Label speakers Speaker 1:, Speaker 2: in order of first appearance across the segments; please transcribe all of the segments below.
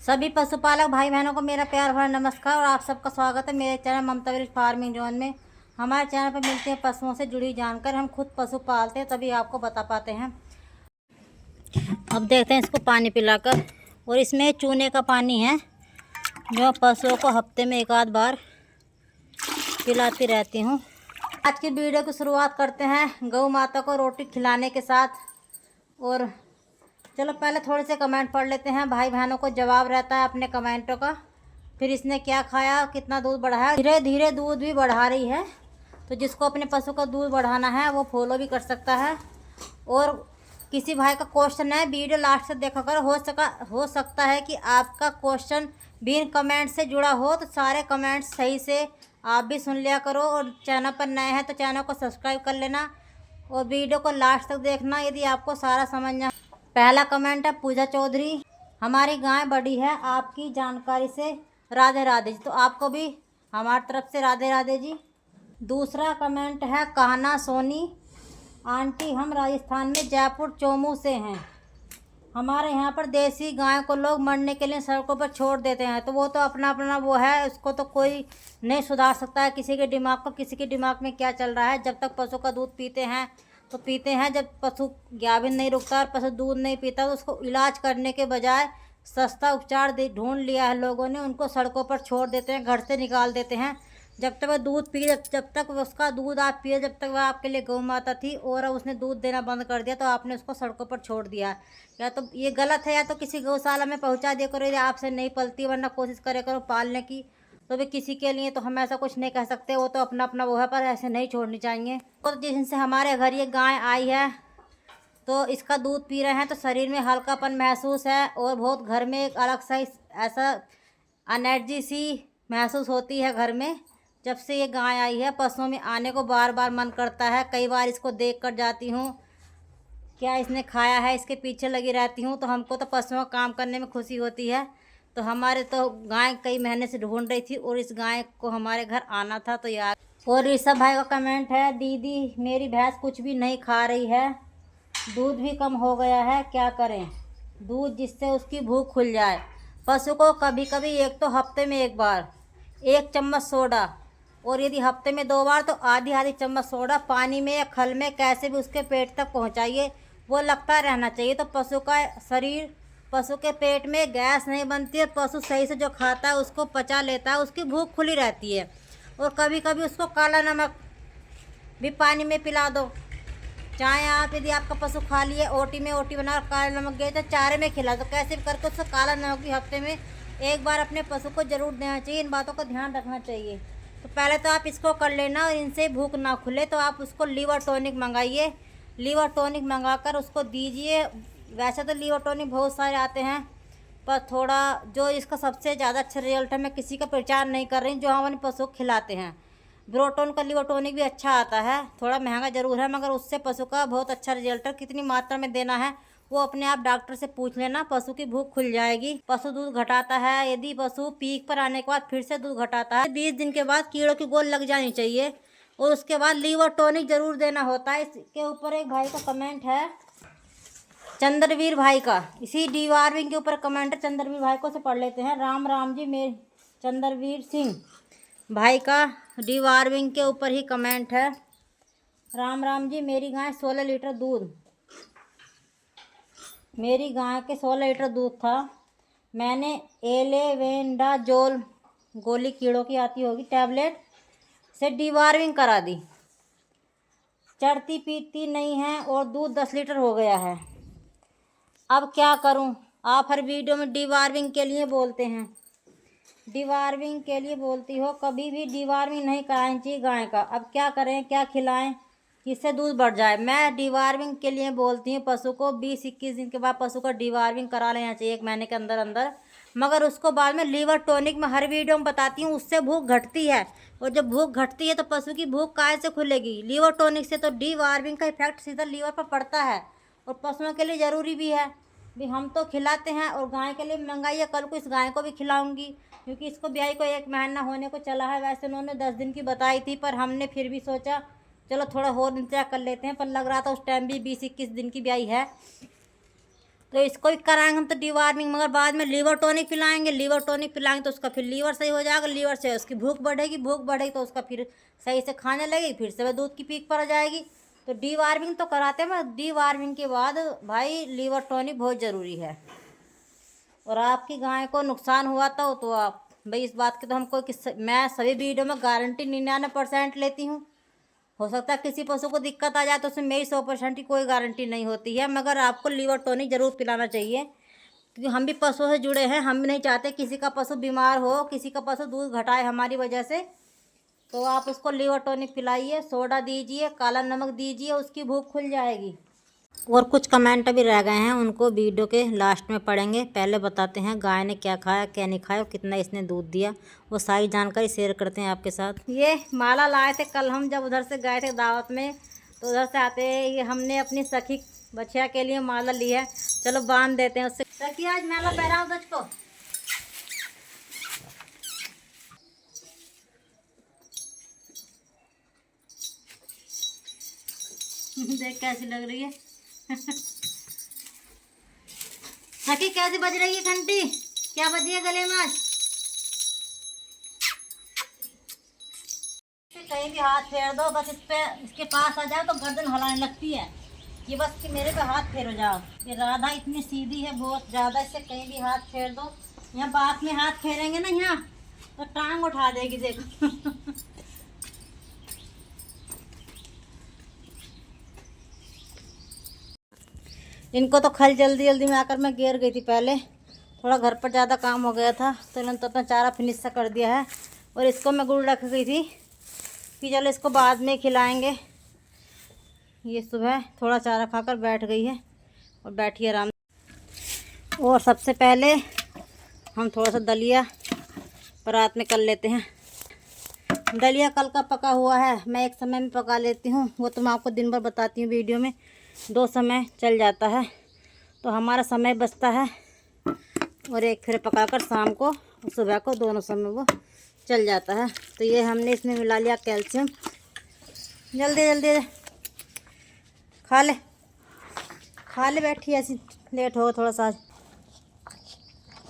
Speaker 1: सभी पशुपालक भाई बहनों को मेरा प्यार भरा नमस्कार और आप सबका स्वागत है मेरे चैनल ममता विलेज फार्मिंग जोन में। हमारे चैनल पर मिलते हैं पशुओं से जुड़ी जानकारी। हम खुद पशु पालते हैं तभी आपको बता पाते हैं। अब देखते हैं इसको पानी पिलाकर। और इसमें चूने का पानी है जो पशुओं को हफ्ते में एक आध बार पिलाती रहती हूँ। आज की वीडियो की शुरुआत करते हैं गौ माता को रोटी खिलाने के साथ। और चलो पहले थोड़े से कमेंट पढ़ लेते हैं। भाई बहनों को जवाब रहता है अपने कमेंटों का। फिर इसने क्या खाया, कितना दूध बढ़ाया। धीरे धीरे दूध भी बढ़ा रही है, तो जिसको अपने पशु का दूध बढ़ाना है वो फॉलो भी कर सकता है। और किसी भाई का क्वेश्चन है, वीडियो लास्ट से देखा कर। हो सकता है कि आपका क्वेश्चन बिन कमेंट से जुड़ा हो, तो सारे कमेंट्स सही से आप भी सुन लिया करो। और चैनल पर नए हैं तो चैनल को सब्सक्राइब कर लेना और वीडियो को लास्ट तक देखना यदि आपको सारा समझना। पहला कमेंट है पूजा चौधरी, हमारी गाय बड़ी है आपकी जानकारी से, राधे राधे जी। तो आपको भी हमारी तरफ से राधे राधे जी। दूसरा कमेंट है कहना सोनी आंटी, हम राजस्थान में जयपुर चोमू से हैं। हमारे यहाँ पर देसी गाय को लोग मरने के लिए सड़कों पर छोड़ देते हैं, तो वो तो अपना अपना वो है, उसको तो कोई नहीं सुधार सकता है किसी के दिमाग को। किसी के दिमाग में क्या चल रहा है। जब तक पशु का दूध पीते हैं तो पीते हैं, जब पशु गाभिन नहीं रुकता और पशु दूध नहीं पीता तो उसको इलाज करने के बजाय सस्ता उपचार ढूंढ लिया है लोगों ने, उनको सड़कों पर छोड़ देते हैं, घर से निकाल देते हैं। जब तक वह दूध पी, जब तक उसका दूध आप पिए, जब तक वह आपके लिए गौ माता थी और उसने दूध देना बंद कर दिया तो आपने उसको सड़कों पर छोड़ दिया। या तो ये गलत है, या तो किसी गौशाला में पहुंचा दिया करो। यदि आपसे नहीं पलती, वरना कोशिश करे करो पालने की। तो भी किसी के लिए तो हम ऐसा कुछ नहीं कह सकते, वो तो अपना अपना वो है, पर ऐसे नहीं छोड़नी चाहिए। तो जिस दिन से हमारे घर ये गाय आई है तो इसका दूध पी रहे हैं तो शरीर में हल्कापन महसूस है और बहुत घर में एक अलग सा ऐसा एनर्जी सी महसूस होती है घर में। जब से ये गाय आई है पशुओं में आने को बार बार मन करता है। कई बार इसको देख कर जाती हूँ, क्या इसने खाया है, इसके पीछे लगी रहती हूँ। तो हमको तो पशुओं का काम करने में खुशी होती है। तो हमारे तो गाय कई महीने से ढूंढ रही थी और इस गाय को हमारे घर आना था तो यार। और ऋषभ भाई का कमेंट है, दीदी मेरी भैंस कुछ भी नहीं खा रही है, दूध भी कम हो गया है, क्या करें दूध जिससे उसकी भूख खुल जाए। पशु को कभी कभी एक तो हफ्ते में एक बार 1 चम्मच सोडा, और यदि हफ्ते में 2 बार तो आधी आधी चम्मच सोडा पानी में या खल में कैसे भी उसके पेट तक पहुंचाइए, वो लगता रहना चाहिए। तो पशु का शरीर, पशु के पेट में गैस नहीं बनती है, पशु सही से जो खाता है उसको पचा लेता है, उसकी भूख खुली रहती है। और कभी कभी उसको काला नमक भी पानी में पिला दो। चाहे आप, यदि आपका पशु खा लिए ओटी बना काला नमक गए तो चारे में खिला दो। कैसे भी करके उसको काला नमक भी हफ्ते में एक बार अपने पशु को जरूर देना चाहिए। इन बातों का ध्यान रखना चाहिए। तो पहले तो आप इसको कर लेना, और इनसे भूख ना खुले तो आप उसको लीवर टॉनिक मंगाइए। लीवर टॉनिक मंगाकर उसको दीजिए। वैसे तो लीवर टॉनिक बहुत सारे आते हैं, पर थोड़ा जो इसका सबसे ज़्यादा अच्छा रिजल्ट है, मैं किसी का प्रचार नहीं कर रही, जो हम अपने पशु को खिलाते हैं। ब्रोटोन का लीवर टॉनिक भी अच्छा आता है, थोड़ा महंगा ज़रूर है, मगर उससे पशु का बहुत अच्छा रिजल्ट है। कितनी मात्रा में देना है वो अपने आप डॉक्टर से पूछ लेना, पशु की भूख खुल जाएगी। पशु दूध घटाता है, यदि पशु पीक पर आने के बाद फिर से दूध घटाता है, 20 दिन के बाद कीड़ों की गोल लग जानी चाहिए और उसके बाद लीवर टॉनिक जरूर देना होता है। इसके ऊपर एक भाई का कमेंट है, चंद्रवीर भाई का, इसी डीवार्मिंग के ऊपर कमेंट है। चंद्रवीर भाई को से पढ़ लेते हैं। राम राम जी। मेरे चंद्रवीर सिंह भाई का डीवार्मिंग के ऊपर ही कमेंट है। राम राम जी। मेरी गाय 16 लीटर दूध, मेरी गाय के 16 लीटर दूध था। मैंने एलेवेंडाजोल गोली कीड़ों की आती होगी टैबलेट से डीवार्मिंग करा दी, चढ़ती पीती नहीं है और दूध 10 लीटर हो गया है। अब क्या करूं? आप हर वीडियो में डीवार्मिंग के लिए बोलते हैं, डीवार्मिंग के लिए बोलती हो, कभी भी डीवार्मिंग नहीं करानी चाहिए गाय का। अब क्या करें, क्या खिलाएं जिससे दूध बढ़ जाए? मैं डीवार्मिंग के लिए बोलती हूँ पशु को 20-21 दिन के बाद पशु का डीवार्मिंग करा लेना चाहिए, 1 महीने के अंदर अंदर। मगर उसको बाद में लीवर टॉनिक में हर वीडियो में बताती हूँ, उससे भूख घटती है। और जब भूख घटती है तो पशु की भूख काहे से खुलेगी? लीवर टॉनिक से। तो डीवार्मिंग का इफेक्ट सीधा लीवर पर पड़ता है और पशुओं के लिए ज़रूरी भी है। भी हम तो खिलाते हैं और गाय के लिए मंगाइए, कल को इस गाय को भी खिलाऊंगी, क्योंकि इसको ब्याई को 1 महीना होने को चला है। वैसे उन्होंने 10 दिन की बताई थी, पर हमने फिर भी सोचा चलो थोड़ा और इंतजार कर लेते हैं, पर लग रहा था उस टाइम भी 20-21 दिन की ब्याई है। तो इसको भी कराएंगे हम तो डिवार्मिंग, मगर बाद में लीवर टॉनिक पिलाएंगे। लीवर टॉनिक पिलाएंगे तो उसका फिर लीवर सही हो जाएगा, लीवर से उसकी भूख बढ़ेगी, भूख बढ़ेगी तो उसका फिर सही से खाने लगेगी, फिर से वह दूध की पीक पर आ जाएगी। तो डिवार्मिंग तो कराते हैं, मगर डिवार्मिंग के बाद भाई लीवर टॉनिक बहुत ज़रूरी है। और आपकी गाय को नुकसान हुआ तो आप भाई इस बात की तो हमको मैं सभी वीडियो में गारंटी 99% लेती हूँ। हो सकता है किसी पशु को दिक्कत आ जाए तो उसमें मेरी 100% की कोई गारंटी नहीं होती है, मगर आपको लीवर टॉनिक ज़रूर पिलाना चाहिए, क्योंकि हम भी पशुओं से जुड़े हैं। हम भी नहीं चाहते किसी का पशु बीमार हो, किसी का पशु दूध घटाए हमारी वजह से। तो आप उसको लीवर टॉनिक पिलाइए, सोडा दीजिए, काला नमक दीजिए, उसकी भूख खुल जाएगी। और कुछ कमेंट भी रह गए हैं, उनको वीडियो के लास्ट में पढ़ेंगे। पहले बताते हैं गाय ने क्या खाया क्या नहीं खाया और कितना इसने दूध दिया, वो सारी जानकारी शेयर करते हैं आपके साथ। ये माला लाए थे कल हम जब उधर से गए थे दावत में, तो उधर से आते ये हमने अपनी सखी बच्चिया के लिए माला ली है। चलो बांध देते हैं उससे। सखी आज माला पहनाओ तुझको। देख कैसी लग रही है। सखी कैसी बज रही है घंटी, क्या बजी है गले में आज? कहीं भी हाथ फेर दो, बस इस पे इसके पास आ जाओ तो गर्दन हिलाने लगती है कि बस कि मेरे पे हाथ फेरो जाओ। ये राधा इतनी सीधी है बहुत ज़्यादा, इससे कहीं भी हाथ फेर दो। यहाँ बात में हाथ फेरेंगे ना यहाँ तो टांग उठा देगी, देखो। इनको तो कल जल्दी जल्दी में आकर मैं गिर गई थी। पहले थोड़ा घर पर ज़्यादा काम हो गया था तो इन्होंने तो अपना चारा फिनिश सा कर दिया है। और इसको मैं गुड़ रख गई थी कि चलो इसको बाद में खिलाएंगे। ये सुबह थोड़ा चारा खाकर बैठ गई है और बैठी आराम। और सबसे पहले हम थोड़ा सा दलिया परात में कर लेते हैं। दलिया कल का पका हुआ है, मैं एक समय में पका लेती हूँ, वो तो मैं आपको दिन भर बताती हूँ वीडियो में। 2 समय चल जाता है तो हमारा समय बचता है। और एक फिर पकाकर शाम को और सुबह को, दोनों समय वो चल जाता है। तो ये हमने इसमें मिला लिया कैल्शियम। जल्दी जल्दी खा ले बैठी, ऐसी लेट हो थोड़ा सा।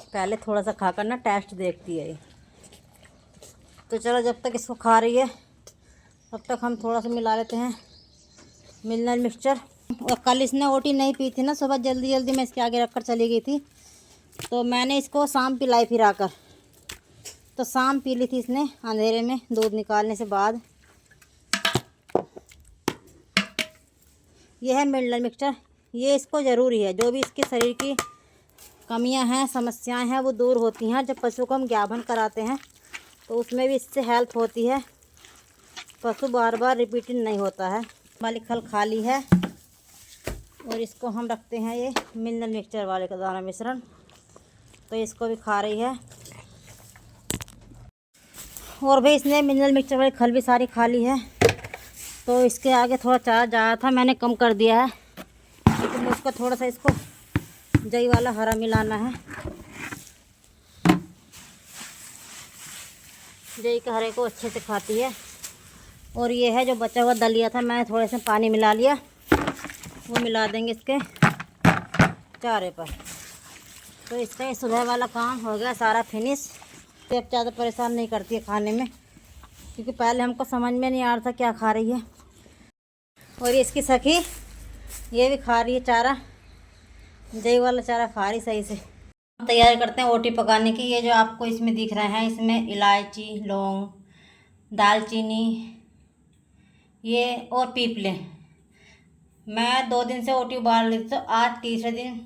Speaker 1: पहले थोड़ा सा खाकर ना टेस्ट देखती है ये। तो चलो जब तक इसको खा रही है तब तक हम थोड़ा सा मिला लेते हैं मिनरल मिक्सचर। और कल इसने ओटी नहीं पी थी ना, सुबह जल्दी जल्दी मैं इसके आगे रखकर चली गई थी, तो मैंने इसको शाम पिलाई फिर आकर। तो शाम पी ली थी इसने अंधेरे में दूध निकालने से बाद। यह है मिनरल मिक्सचर, ये इसको ज़रूरी है। जो भी इसके शरीर की कमियां हैं, समस्याएं हैं, वो दूर होती हैं जब पशु को हम ज्ञापन कराते हैं, तो उसमें भी इससे हेल्प होती है। पशु बार बार रिपीटेड नहीं होता है। वाली खल खाली है और इसको हम रखते हैं ये मिनरल मिक्सचर वाले का दाना मिश्रण। तो इसको भी खा रही है। और भाई इसने मिनरल मिक्सचर वाली खल भी सारी खा ली है। तो इसके आगे थोड़ा चारा ज़्यादा था, मैंने कम कर दिया है, लेकिन तो उसको थोड़ा सा इसको जई वाला हरा मिलाना है। जई के हरे को अच्छे से खाती है। और ये है जो बचा हुआ दलिया था, मैंने थोड़े से पानी मिला लिया, वो मिला देंगे इसके चारे पर। तो इसका ये सुबह वाला काम हो गया सारा फिनिश। तो अब ज़्यादा परेशान नहीं करती है खाने में, क्योंकि पहले हमको समझ में नहीं आ रहा था क्या खा रही है। और ये इसकी सखी ये भी खा रही है चारा, जई वाला चारा खा रही सही से। तैयारी करते हैं ओटी पकाने की। ये जो आपको इसमें दिख रहे हैं, इसमें इलायची, लौंग, दालचीनी ये और पीपले। मैं 2 दिन से ओटी उबाल रही थी, तो आज तीसरे दिन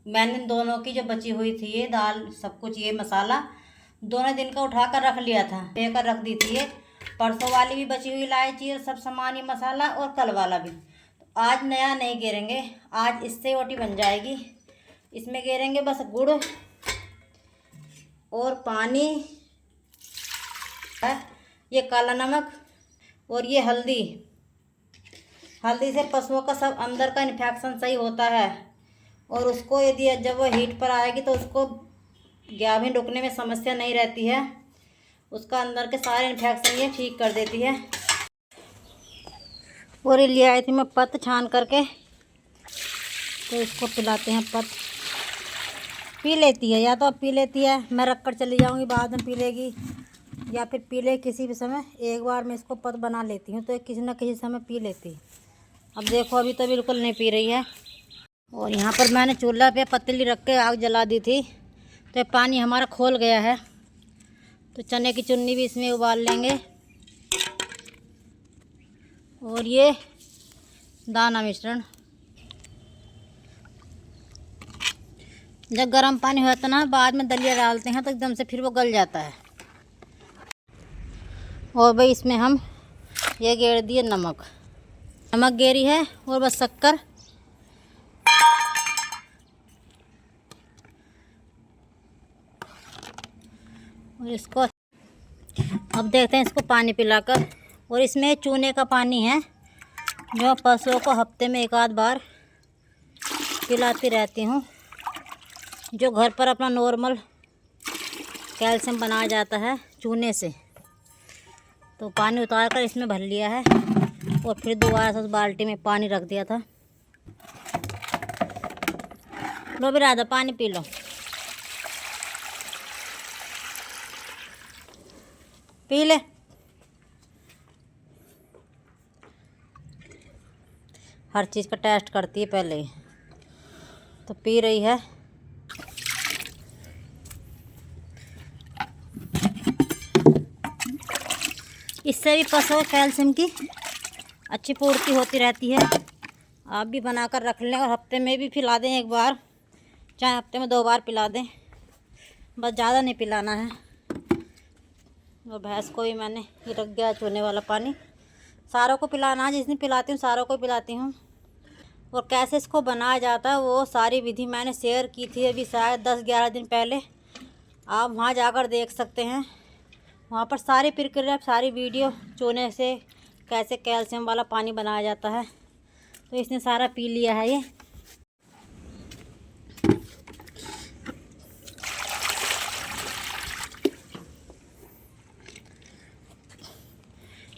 Speaker 1: मैंने दोनों की जो बची हुई थी ये दाल, सब कुछ ये मसाला दोनों दिन का उठाकर रख लिया था, लेकर रख दी थी। ये परसों वाली भी बची हुई इलायची और सब सामान, ये मसाला, और कल वाला भी। तो आज नया नहीं गेरेंगे, आज इससे ओटी बन जाएगी। इसमें गेरेंगे बस गुड़ और पानी है, ये काला नमक और ये हल्दी। हल्दी से पशुओं का सब अंदर का इन्फेक्शन सही होता है। और उसको यदि जब वो हीट पर आएगी तो उसको गाभिन रुकने में समस्या नहीं रहती है, उसका अंदर के सारे इन्फेक्शन ये ठीक कर देती है। और ये ले आई थी मैं पत्त छान करके, तो इसको पिलाते हैं पत्त। पी लेती है, या तो अब पी लेती है, मैं रख कर चली जाऊँगी बाद में पी लेगी, या फिर पी ले किसी भी समय। एक बार मैं इसको पत बना लेती हूँ तो किसी न किसी समय पी लेती है। अब देखो अभी तो बिल्कुल नहीं पी रही है। और यहाँ पर मैंने चूल्हा पे पतीली रख के आग जला दी थी, तो पानी हमारा खोल गया है। तो चने की चुन्नी भी इसमें उबाल लेंगे, और ये दाना मिश्रण। जब गर्म पानी होता ना, बाद में दलिया डालते हैं तो एकदम से फिर वो गल जाता है। और भाई इसमें हम ये गेर दिए नमक गेरी है, और बस शक्कर। और इसको अब देखते हैं इसको पानी पिलाकर। और इसमें चूने का पानी है जो पशुओं को हफ्ते में एक आध बार पिलाती रहती हूँ, जो घर पर अपना नॉर्मल कैल्शियम बनाया जाता है चूने से। तो पानी उतार कर इसमें भर लिया है, और फिर दोबारा से उस बाल्टी में पानी रख दिया था। लो भी राधा पानी पी लो। पी ले। हर चीज़ का टेस्ट करती है पहले ही, तो पी रही है। इससे भी पशुओं कैल्शियम की अच्छी पूर्ति होती रहती है। आप भी बनाकर रख लें, और हफ्ते में भी पिला दें एक बार, चाहे हफ्ते में 2 बार पिला दें, बस ज़्यादा नहीं पिलाना है। और भैंस को भी मैंने ये रख गया चूने वाला पानी। सारों को पिलाना है, जिस दिन पिलाती हूँ सारों को पिलाती हूँ। और कैसे इसको बनाया जाता है वो सारी विधि मैंने शेयर की थी अभी शायद 10-11 दिन पहले। आप वहाँ जाकर देख सकते हैं, वहाँ पर सारी प्रक्रिया, सारी वीडियो, चूने से कैसे कैल्शियम वाला पानी बनाया जाता है। तो इसने सारा पी लिया है ये।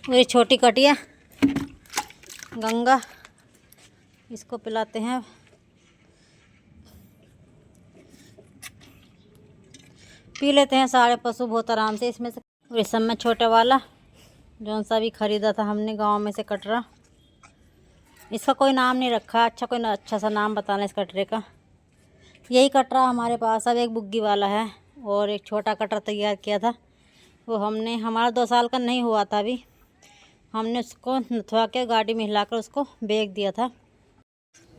Speaker 1: और ये छोटी कटिया गंगा, इसको पिलाते हैं। पी लेते हैं सारे पशु बहुत आराम से इसमें से। और इस सब में छोटे वाला जौन सा भी ख़रीदा था हमने गांव में से कटरा, इसका कोई नाम नहीं रखा। अच्छा सा नाम बताना इस कटरे का। यही कटरा हमारे पास अब एक बुग्गी वाला है, और एक छोटा कटरा तैयार किया था, वो हमने, हमारा 2 साल का नहीं हुआ था अभी, हमने उसको नथवा के गाड़ी में हिलाकर उसको बेच दिया था।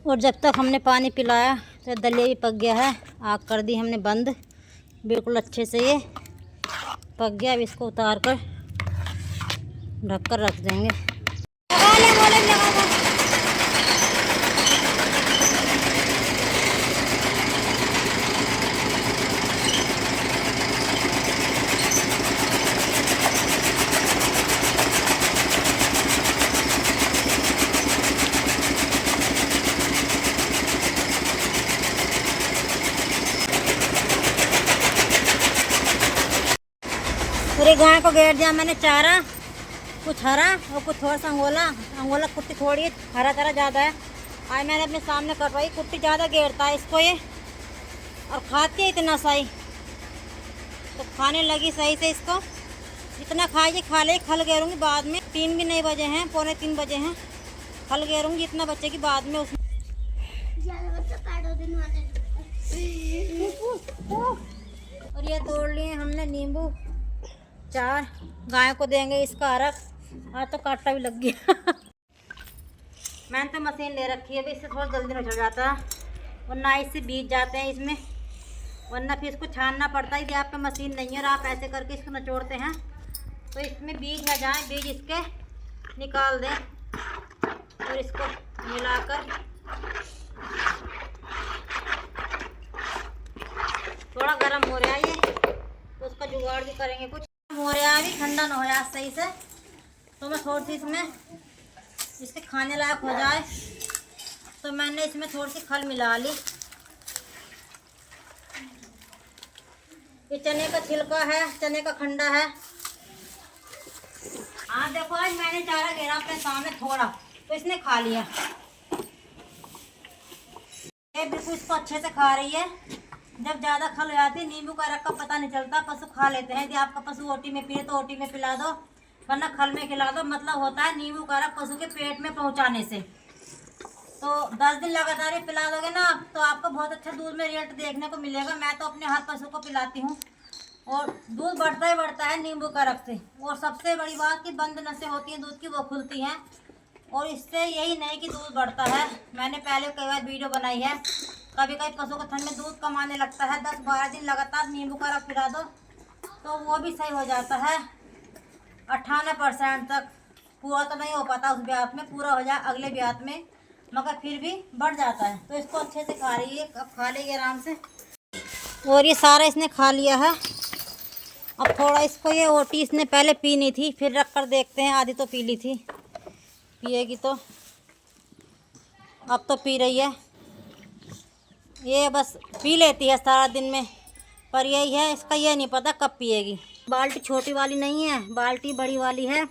Speaker 1: और जब तक हमने पानी पिलाया तो दलिया भी पक गया है। आग कर दी हमने बंद, बिल्कुल अच्छे से ये पक गया। अब इसको उतार कर ढक कर रख देंगे। पूरी गाय को घेर दिया मैंने चारा, कुछ हरा और कुछ थोड़ा सा अंगोला कुट्टी थोड़ी है, हरा चारा ज़्यादा है। आज मैंने अपने सामने कटवाई, कुट्टी ज़्यादा घेरता है इसको ये, और खाती है इतना सही, तो खाने लगी सही से इसको। इतना खाएगी, खा ले, खल घेरूँगी बाद में। 3 भी नहीं बजे हैं, 2:45 बजे हैं, खल घेरूँगी इतना बच्चे बाद में उसमें। और ये तोड़ लिए हमने नींबू 4, गाय को देंगे इसका अरक। आज तो कांटा भी लग गया। मैंने तो मशीन ले रखी है, इससे थोड़ा जल्दी निकल जाता है, वरना इससे बीज जाते हैं इसमें, वरना फिर इसको छानना पड़ता है। यदि आप पे मशीन नहीं है और आप ऐसे करके इसको निचोड़ते हैं तो इसमें बीज आ जाए, बीज इसके निकाल दें। और इसको मिलाकर थोड़ा गर्म हो रहा है ये, तो उसका जुगाड़ भी करेंगे कुछ। हो रहा है अभी, ठंडा ना हो जाए सही से, तो मैं थोड़ी सी इसमें, इसके खाने लायक हो जाए तो मैंने इसमें थोड़ी सी खल मिला ली। ये चने का छिलका है, चने का खंडा है। हाँ देखो, आज मैंने चारा घेरा अपने सामने थोड़ा, तो इसने खा लिया। ये बिल्कुल इसको अच्छे से खा रही है। जब ज़्यादा खल हो जाती है नींबू का रस का पता नहीं चलता, पशु खा लेते हैं। यदि आपका पशु ओटी में पिए तो ओटी में पिला दो, वरना खल में खिला दो। मतलब होता है नींबू का रस पशु के पेट में पहुंचाने से। तो 10 दिन लगातार ही पिला दोगे ना तो आपको बहुत अच्छा दूध में रिजल्ट देखने को मिलेगा। मैं तो अपने हर पशु को पिलाती हूँ और दूध बढ़ता ही बढ़ता है नींबू का रस से। और सबसे बड़ी बात कि बंद नसें होती हैं दूध की वो खुलती हैं, और इससे यही नहीं कि दूध बढ़ता है। मैंने पहले कई बार वीडियो बनाई है। कभी कभी पशु को ठंड में दूध कम आने लगता है, 10-12 दिन लगातार नींबू का रस पिला दो तो वो भी सही हो जाता है 98% तक। पूरा तो नहीं हो पाता उस ब्यात में, पूरा हो जाए अगले ब्यात में, मगर फिर भी बढ़ जाता है। तो इसको अच्छे से खा रही है, अब खा लेगी आराम से। और ये सारा इसने खा लिया है। अब थोड़ा इसको ये ओटी इसने पहले पी नहीं थी, फिर रख कर देखते हैं। आधी तो पी ली थी, पिएगी तो। अब तो पी रही है, ये बस पी लेती है सारा दिन में, पर यही है इसका ये नहीं पता कब पिएगी। बाल्टी छोटी वाली नहीं है, बाल्टी बड़ी वाली है,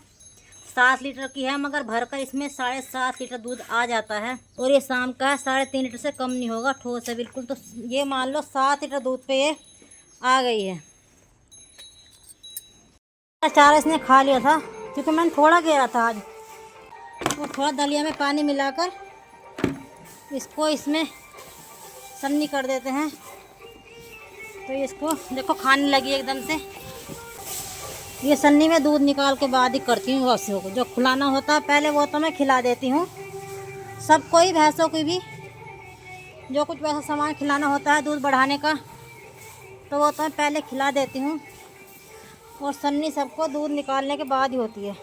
Speaker 1: 7 लीटर की है, मगर भरकर इसमें 7.5 लीटर दूध आ जाता है। और ये शाम का है, 3.5 लीटर से कम नहीं होगा, ठोस है बिल्कुल। तो ये मान लो 7 लीटर दूध पे ये आ गई है। चारा इसने खा लिया था क्योंकि मैंने थोड़ा घेरा था आज। और थोड़ा दलिया में पानी मिलाकर इसको इसमें सन्नी कर देते हैं। तो इसको देखो खाने लगी एकदम से। ये सन्नी में दूध निकाल के बाद ही करती हूँ पशुओं को। जो खिलाना होता है पहले वो तो मैं खिला देती हूँ सबको ही, भैंसों को भी। जो कुछ वैसा सामान खिलाना होता है दूध बढ़ाने का तो वो तो मैं पहले खिला देती हूँ। और सन्नी सबको दूध निकालने के बाद ही होती है।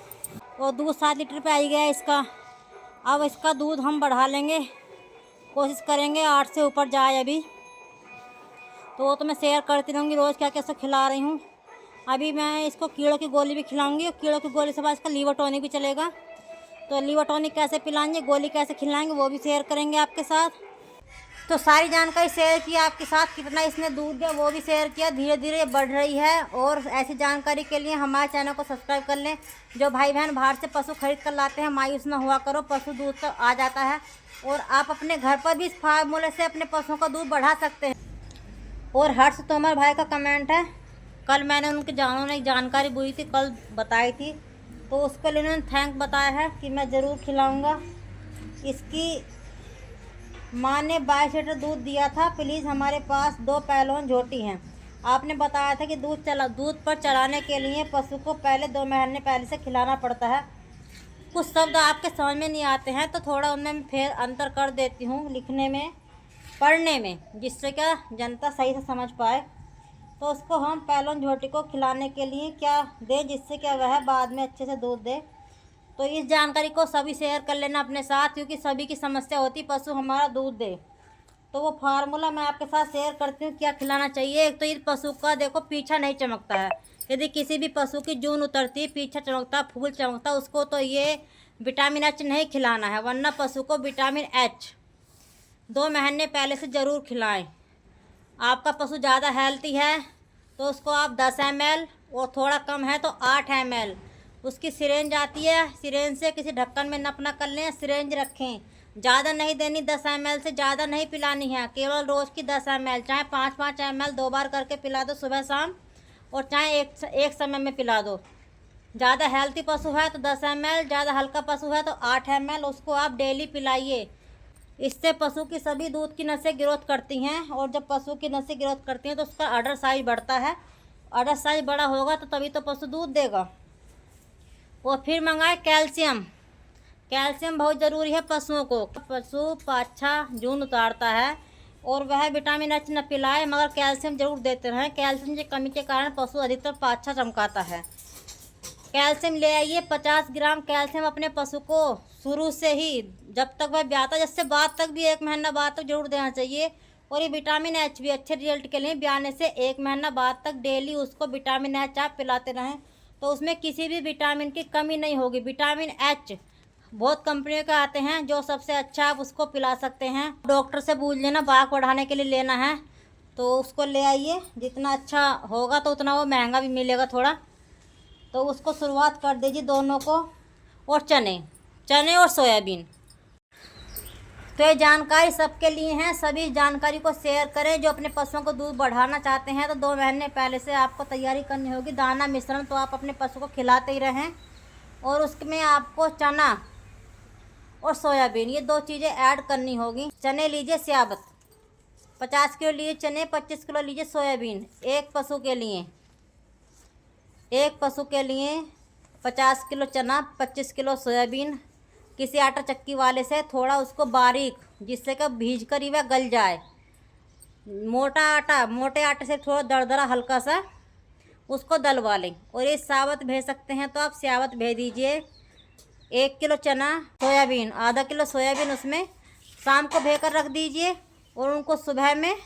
Speaker 1: और दूध 7 लीटर पे आई गया है इसका। अब इसका दूध हम बढ़ा लेंगे, कोशिश करेंगे 8 से ऊपर जाए अभी। तो वो तो मैं शेयर करती रहूँगी रोज़ क्या कैसे खिला रही हूँ। अभी मैं इसको कीड़ों की गोली भी खिलाऊंगी, और कीड़ों की गोली से बाद इसका लीवर टॉनिक भी चलेगा। तो लीवर टॉनिक कैसे पिलाएंगे, गोली कैसे खिलाएंगे, वो भी शेयर करेंगे आपके साथ। तो सारी जानकारी शेयर की आपके साथ। कितना इसने दूध दिया वो भी शेयर किया। धीरे धीरे ये बढ़ रही है। और ऐसी जानकारी के लिए हमारे चैनल को सब्सक्राइब कर लें। जो भाई बहन बाहर से पशु खरीद कर लाते हैं मायूस ना हुआ करो, पशु दूध तो आ जाता है। और आप अपने घर पर भी इस फार्मूले से अपने पशुओं का दूध बढ़ा सकते हैं। और हर्ष तोमर भाई का कमेंट है, कल मैंने उनके जानों एक जानकारी बुरी थी, कल बताई थी, तो उसके लिए उन्होंने थैंक बताया है कि मैं ज़रूर खिलाऊँगा। इसकी माँ ने 22 लीटर दूध दिया था। प्लीज़ हमारे पास 2 पहलवान झोटी हैं। आपने बताया था कि दूध पर चलाने के लिए पशु को पहले 2 महीने पहले से खिलाना पड़ता है। कुछ शब्द आपके समझ में नहीं आते हैं तो थोड़ा उनमें फिर अंतर कर देती हूँ लिखने में, पढ़ने में, जिससे क्या जनता सही से समझ पाए। तो उसको हम पहलवान झोटी को खिलाने के लिए क्या दें जिससे क्या वह बाद में अच्छे से दूध दे। तो इस जानकारी को सभी शेयर कर लेना अपने साथ, क्योंकि सभी की समस्या होती पशु हमारा दूध दे। तो वो फार्मूला मैं आपके साथ शेयर करती हूँ क्या खिलाना चाहिए। एक तो ये पशु का देखो पीछा नहीं चमकता है। यदि किसी भी पशु की जून उतरती है, पीछा चमकता, फूल चमकता, उसको तो ये विटामिन एच नहीं खिलाना है, वरना पशु को विटामिन एच 2 महीने पहले से ज़रूर खिलाएं। आपका पशु ज़्यादा हेल्थी है तो उसको आप 10 ml, और थोड़ा कम है तो 8 ml उसकी सिरेंज आती है, सिरेंज से किसी ढक्कन में नपना कर लें, सिरेंज रखें। ज़्यादा नहीं देनी, 10 ml से ज़्यादा नहीं पिलानी है, केवल रोज़ की 10 ml, चाहे 5-5 ml 2 बार करके पिला दो सुबह शाम, और चाहे एक समय में पिला दो। ज़्यादा हेल्थी पशु है तो 10 ml, ज़्यादा हल्का पशु है तो 8 ml उसको आप डेली पिलाइए। इससे पशु की सभी दूध की नसें ग्रोथ करती हैं, और जब पशु की नसें ग्रोथ करती हैं तो उसका अडर साइज बढ़ता है। अडर साइज बड़ा होगा तो तभी तो पशु दूध देगा। और फिर मंगाए कैल्शियम। कैल्शियम बहुत ज़रूरी है पशुओं को। पशु पाछा जून उतारता है और वह विटामिन एच न पिलाए, मगर कैल्शियम जरूर देते रहें। कैल्शियम की कमी के कारण पशु अधिकतर पाछा चमकाता है। कैल्शियम ले आइए 50 ग्राम कैल्शियम अपने पशु को शुरू से ही, जब तक वह ब्याता, जैसे बाद तक भी 1 महीना बाद तक जरूर देना चाहिए। और ये विटामिन एच भी अच्छे रिजल्ट के लिए ब्याने से 1 महीना बाद तक डेली उसको विटामिन एच आप पिलाते रहें, तो उसमें किसी भी विटामिन की कमी नहीं होगी। विटामिन एच बहुत कंपनियों के आते हैं, जो सबसे अच्छा आप उसको पिला सकते हैं। डॉक्टर से पूछ लेना, बाघ बढ़ाने के लिए लेना है तो उसको ले आइए। जितना अच्छा होगा तो उतना वो महंगा भी मिलेगा थोड़ा। तो उसको शुरुआत कर दीजिए दोनों को। और चने और सोयाबीन। तो ये जानकारी सबके लिए है, सभी जानकारी को शेयर करें। जो अपने पशुओं को दूध बढ़ाना चाहते हैं तो 2 महीने पहले से आपको तैयारी करनी होगी। दाना मिश्रण तो आप अपने पशु को खिलाते ही रहें, और उसमें आपको चना और सोयाबीन ये 2 चीज़ें ऐड करनी होगी। चने लीजिए स्याबत 50 किलो लीजिए चने, 25 किलो लीजिए सोयाबीन। एक पशु के लिए 50 किलो चना, 25 किलो सोयाबीन। किसी आटा चक्की वाले से थोड़ा उसको बारीक, जिससे कि भीज कर ही वह गल जाए। मोटे आटे से थोड़ा दरदरा हल्का सा उसको दलवा लें। और ये साबुत भेज सकते हैं तो आप साबुत भेज दीजिए। 1 किलो चना, सोयाबीन आधा किलो सोयाबीन उसमें शाम को भेकर रख दीजिए, और उनको सुबह में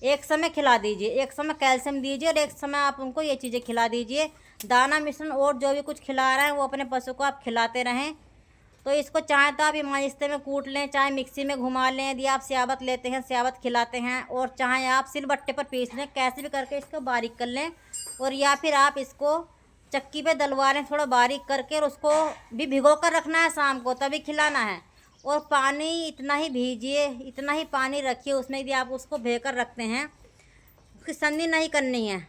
Speaker 1: एक समय खिला दीजिए। एक समय कैल्शियम दीजिए और एक समय आप उनको ये चीज़ें खिला दीजिए। दाना मिश्रण और जो भी कुछ खिला रहे हैं वो अपने पशु को आप खिलाते रहें। तो इसको चाहे तो आप इमाइस्ते में कूट लें, चाहे मिक्सी में घुमा लें। यदि आप स्याबत लेते हैं, स्याबत खिलाते हैं, और चाहे आप सिलबट्टे पर पीस लें, कैसे भी करके इसको बारीक कर लें। और या फिर आप इसको चक्की पे दलवा लें थोड़ा बारीक करके, और उसको भी भिगो कर रखना है शाम को, तभी खिलाना है। और पानी इतना ही भीजिए, इतना ही पानी रखिए उसमें। यदि आप उसको भेकर रखते हैं, उसकी संधि नहीं करनी है,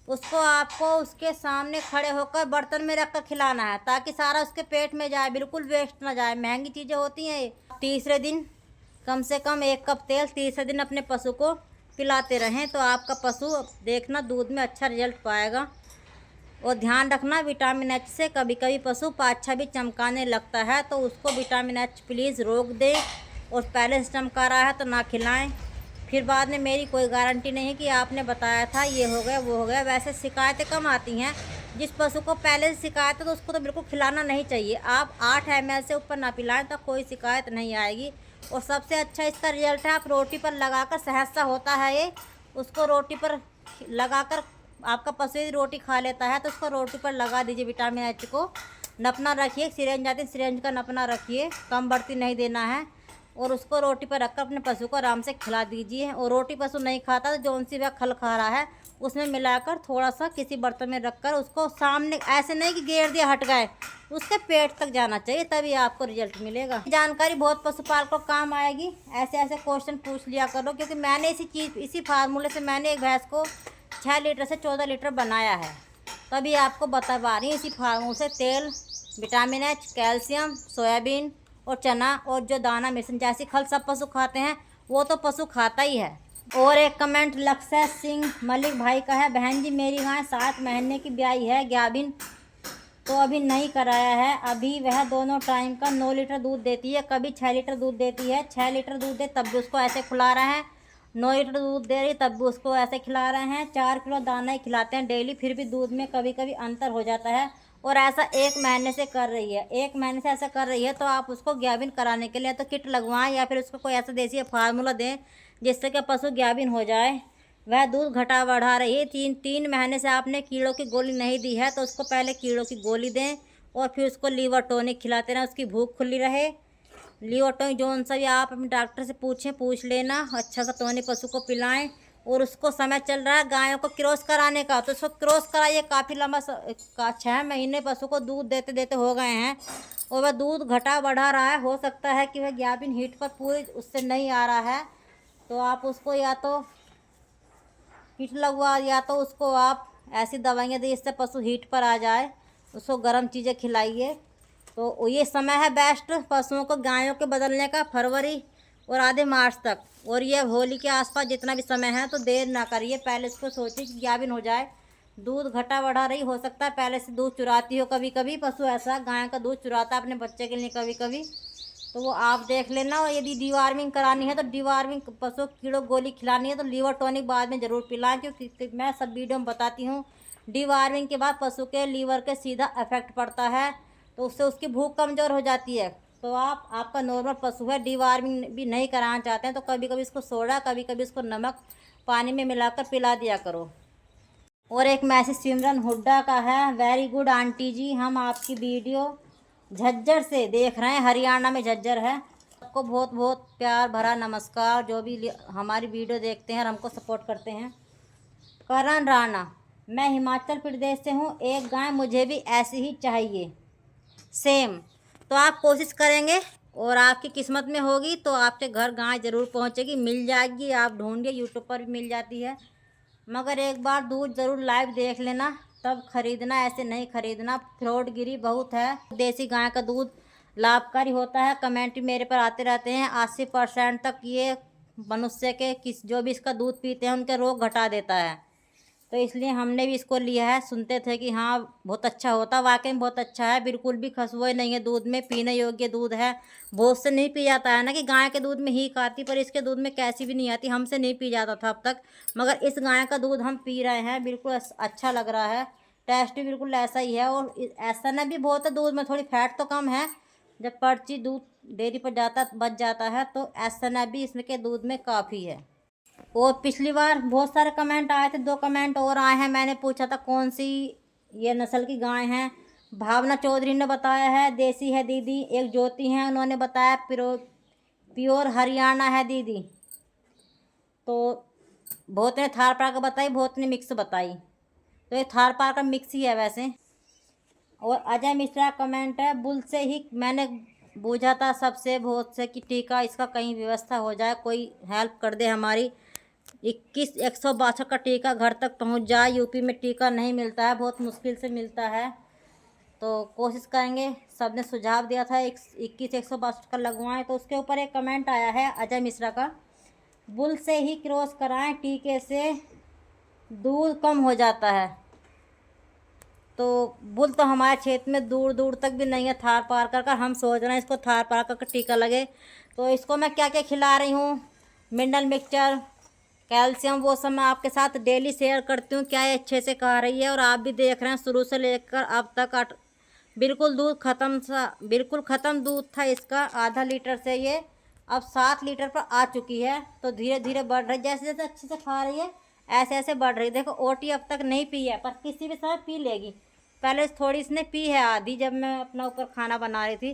Speaker 1: उसको आपको उसके सामने खड़े होकर बर्तन में रख कर खिलाना है, ताकि सारा उसके पेट में जाए, बिल्कुल वेस्ट ना जाए। महंगी चीज़ें होती हैं ये। तीसरे दिन कम से कम 1 कप तेल तीसरे दिन अपने पशु को पिलाते रहें, तो आपका पशु देखना दूध में अच्छा रिजल्ट पाएगा। और ध्यान रखना विटामिन एच से कभी कभी पशु पाछा भी चमकाने लगता है, तो उसको विटामिन एच प्लीज़ रोक दें। और पहले से चमका रहा है तो ना खिलाएं। फिर बाद में मेरी कोई गारंटी नहीं है कि आपने बताया था ये हो गया वो हो गया। वैसे शिकायतें कम आती हैं। जिस पशु को पहले से शिकायत है तो उसको तो बिल्कुल खिलाना नहीं चाहिए। आप 8 ml से ऊपर ना पिलाएं तो कोई शिकायत नहीं आएगी। और सबसे अच्छा इसका रिजल्ट है, आप रोटी पर लगाकर, सहज सा होता है ये, उसको रोटी पर लगाकर, आपका पशु यदि रोटी खा लेता है तो उसको रोटी पर लगा दीजिए। विटामिन एच को नपना रखिए, सिरेंज आती है सिरेंज का नपना रखिए, कम बढ़ती नहीं देना है। और उसको रोटी पर रखकर अपने पशु को आराम से खिला दीजिए। और रोटी पशु नहीं खाता तो जो सी वह खल खा रहा है उसमें मिलाकर थोड़ा सा किसी बर्तन में रखकर उसको सामने, ऐसे नहीं कि घेर दिया हट गए, उसके पेट तक जाना चाहिए, तभी आपको रिजल्ट मिलेगा। जानकारी बहुत पशुपालक को काम आएगी। ऐसे ऐसे क्वेश्चन पूछ लिया करो, क्योंकि मैंने इसी फार्मूले से मैंने एक भैंस को 6 लीटर से 14 लीटर बनाया है, तभी आपको बता पा रही हूँ। इसी फार्मूले से तेल, विटामिन एच, कैल्शियम, सोयाबीन और चना, और जो दाना मिश्रण जैसी खल सब पशु खाते हैं वो तो पशु खाता ही है। और एक कमेंट लक्ष्य सिंह मलिक भाई का है, बहन जी मेरी गाय 7 महीने की ब्याई है, गाभिन तो अभी नहीं कराया है। अभी वह दोनों टाइम का 9 लीटर दूध देती है, कभी 6 लीटर दूध देती है। 6 लीटर दूध दे तब भी उसको ऐसे खिला रहे हैं, 9 लीटर दूध दे रही तब भी उसको ऐसे खिला रहे हैं। 4 किलो दाना ही खिलाते हैं डेली, फिर भी दूध में कभी कभी अंतर हो जाता है। और ऐसा 1 महीने से कर रही है, 1 महीने से ऐसा कर रही है, तो आप उसको गाभिन कराने के लिए तो किट लगवाएं, या फिर उसको कोई ऐसा देसी फार्मूला दें जिससे कि पशु गाभिन हो जाए। वह दूध घटा बढ़ा रही है। 3 महीने से आपने कीड़ों की गोली नहीं दी है, तो उसको पहले कीड़ों की गोली दें, और फिर उसको लीवर टॉनिक खिलाते रहें, उसकी भूख खुली रहे। लीवर टॉनिक जो सा भी आप अपने डॉक्टर से पूछ लेना, अच्छा सा टॉनिक पशु को पिलाएं। और उसको समय चल रहा है गायों को क्रॉस कराने का, तो उसको क्रॉस कराइए। काफ़ी लंबा 6 महीने पशु को दूध देते देते हो गए हैं, और वह दूध घटा बढ़ा रहा है। हो सकता है कि वह गाभिन हीट पर पूरी उससे नहीं आ रहा है, तो आप उसको या तो हीट लगवा, या तो उसको आप ऐसी दवाइयाँ दी जिससे पशु हीट पर आ जाए। उसको गर्म चीज़ें खिलाइए। तो ये समय है बेस्ट पशुओं को गायों के बदलने का, फरवरी और आधे मार्च तक। और ये होली के आसपास जितना भी समय है तो देर ना करिए, पहले इसको सोचिए कि गाभिन हो जाए। दूध घटा बढ़ा रही, हो सकता है पहले से दूध चुराती हो, कभी कभी पशु ऐसा गाय का दूध चुराता है अपने बच्चे के लिए कभी कभी, तो वो आप देख लेना। और यदि डिवार्मिंग करानी है तो डिवार्मिंग पशु कीड़ों गोली खिलानी है तो लीवर टॉनिक बाद में ज़रूर पिलाएं, क्योंकि मैं सब वीडियो में बताती हूँ डिवार्मिंग के बाद पशु के लीवर के सीधा इफेक्ट पड़ता है, तो उससे उसकी भूख कमज़ोर हो जाती है। तो आपका नॉर्मल पशु है, डिवार्मिंग भी नहीं कराना चाहते हैं, तो कभी कभी इसको सोडा, कभी कभी इसको नमक पानी में मिलाकर पिला दिया करो। और एक मैसेज सिमरन हुड्डा का है, वेरी गुड आंटी जी, हम आपकी वीडियो झज्जर से देख रहे हैं, हरियाणा में झज्जर है। सबको बहुत बहुत प्यार भरा नमस्कार, जो भी हमारी वीडियो देखते हैं और हमको सपोर्ट करते हैं। करण राणा, मैं हिमाचल प्रदेश से हूँ, एक गाय मुझे भी ऐसी ही चाहिए सेम। तो आप कोशिश करेंगे, और आपकी किस्मत में होगी तो आपके घर गाय ज़रूर पहुंचेगी, मिल जाएगी। आप ढूंढिए, यूट्यूब पर भी मिल जाती है। मगर एक बार दूध ज़रूर लाइव देख लेना तब खरीदना, ऐसे नहीं खरीदना। फ्रॉडगिरी बहुत है। देसी गाय का दूध लाभकारी होता है। कमेंट मेरे पर आते रहते हैं। 80% तक ये मनुष्य के जो भी इसका दूध पीते हैं उनके रोग घटा देता है। तो इसलिए हमने भी इसको लिया है। सुनते थे कि हाँ बहुत अच्छा होता, वाकई में बहुत अच्छा है। बिल्कुल भी खुशबू नहीं है दूध में, पीने योग्य दूध है। बहुत से नहीं पी जाता है ना कि गाय के दूध में हीक आती, पर इसके दूध में कैसी भी नहीं आती। हमसे नहीं पी जाता था अब तक, मगर इस गाय का दूध हम पी रहे हैं। बिल्कुल अच्छा लग रहा है, टेस्ट भी बिल्कुल ऐसा ही है। और ऐसा ना भी बहुत है दूध में, थोड़ी फैट तो कम है। जब पर्ची दूध डेयरी पर बच जाता है तो ऐसा ना भी इसमें के दूध में काफ़ी है। और पिछली बार बहुत सारे कमेंट आए थे, 2 कमेंट और आए हैं। मैंने पूछा था कौन सी ये नस्ल की गाय हैं। भावना चौधरी ने बताया है देसी है दीदी। एक ज्योति हैं, उन्होंने बताया प्योर हरियाणा है दीदी। तो बहुत ने थारपार का बताई, बहुत ने मिक्स बताई। तो ये थारपार का मिक्स ही है वैसे। और अजय मिश्रा कमेंट है, बुल से ही मैंने पूछा था सबसे बहुत से कि टीका इसका कहीं व्यवस्था हो जाए, कोई हेल्प कर दे हमारी। 162 का टीका घर तक पहुंच जाए। यूपी में टीका नहीं मिलता है, बहुत मुश्किल से मिलता है। तो कोशिश करेंगे। सब ने सुझाव दिया था 162 का लगवाएं। तो उसके ऊपर एक कमेंट आया है अजय मिश्रा का, बुल से ही क्रॉस कराएं, टीके से दूध कम हो जाता है। तो बुल तो हमारे क्षेत्र में दूर दूर तक भी नहीं है। थार पार कर हम सोच रहे हैं इसको थार पार कर टीका लगे। तो इसको मैं क्या क्या खिला रही हूँ, मिनरल मिक्सचर, कैल्शियम, वो सब मैं आपके साथ डेली शेयर करती हूँ। क्या ये अच्छे से खा रही है। और आप भी देख रहे हैं शुरू से लेकर अब तक बिल्कुल दूध बिल्कुल ख़त्म दूध था इसका। आधा लीटर से ये अब 7 लीटर पर आ चुकी है। तो धीरे धीरे बढ़ रही, जैसे जैसे अच्छे से खा रही है ऐसे ऐसे बढ़ रही। देखो ओटी अब तक नहीं पी है, पर किसी भी समय पी लेगी। पहले थोड़ी इसने पी है आधी, जब मैं अपना ऊपर खाना बना रही थी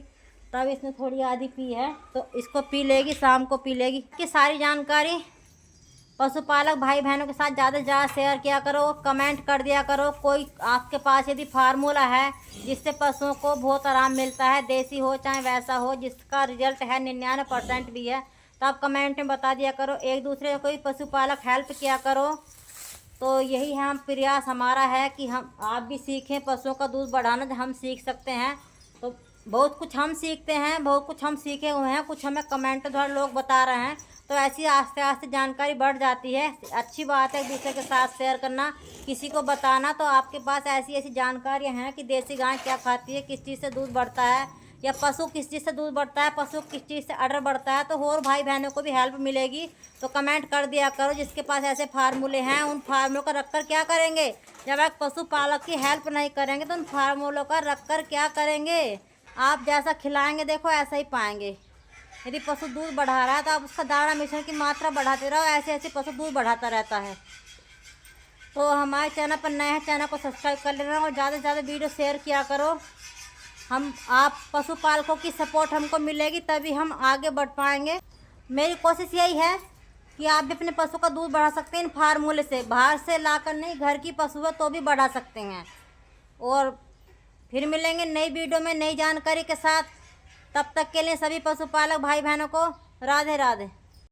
Speaker 1: तब इसने थोड़ी आधी पी है। तो इसको पी लेगी, शाम को पी लेगी। कि सारी जानकारी पशुपालक भाई बहनों के साथ ज़्यादा से ज़्यादा शेयर किया करो, कमेंट कर दिया करो। कोई आपके पास यदि फार्मूला है जिससे पशुओं को बहुत आराम मिलता है, देसी हो चाहे वैसा हो, जिसका रिजल्ट है 99% भी है, तो आप कमेंट में बता दिया करो। एक दूसरे को भी पशुपालक हेल्प किया करो। तो यही हम प्रयास हमारा है कि हम आप भी सीखें पशुओं का दूध बढ़ाना। जो हम सीख सकते हैं तो बहुत कुछ हम सीखते हैं, बहुत कुछ हम सीखे हुए हैं, कुछ हमें कमेंट द्वारा लोग बता रहे हैं। तो ऐसी आस्ते आस्ते जानकारी बढ़ जाती है। अच्छी बात है एक दूसरे के साथ शेयर करना, किसी को बताना। तो आपके पास ऐसी ऐसी जानकारियाँ हैं कि देसी गाय क्या खाती है, किस चीज़ से दूध बढ़ता है, या पशु किस चीज़ से दूध बढ़ता है, पशु किस चीज़ से ऑर्डर बढ़ता है। तो और भाई बहनों को भी हेल्प मिलेगी। तो कमेंट कर दिया करो जिसके पास ऐसे फार्मूले हैं। उन फार्मूलों का रखकर क्या करेंगे, जब आप पशुपालक की हेल्प नहीं करेंगे तो उन फार्मूलों का रखकर क्या करेंगे। आप जैसा खिलाएंगे देखो ऐसा ही पाएंगे। यदि पशु दूध बढ़ा रहा है तो आप उसका दाना मिश्रण की मात्रा बढ़ाते रहो, ऐसे ऐसे पशु दूध बढ़ाता रहता है। तो हमारे चैनल पर नए हैं, चैनल को सब्सक्राइब कर लेना और ज़्यादा से ज़्यादा वीडियो शेयर किया करो। आप पशुपालकों की सपोर्ट हमको मिलेगी तभी हम आगे बढ़ पाएंगे। मेरी कोशिश यही है कि आप भी अपने पशु का दूध बढ़ा सकते हैं इन फार्मूले से। बाहर से लाकर नहीं, घर की पशु है तो भी बढ़ा सकते हैं। और फिर मिलेंगे नई वीडियो में नई जानकारी के साथ। तब तक के लिए सभी पशुपालक भाई बहनों को राधे राधे।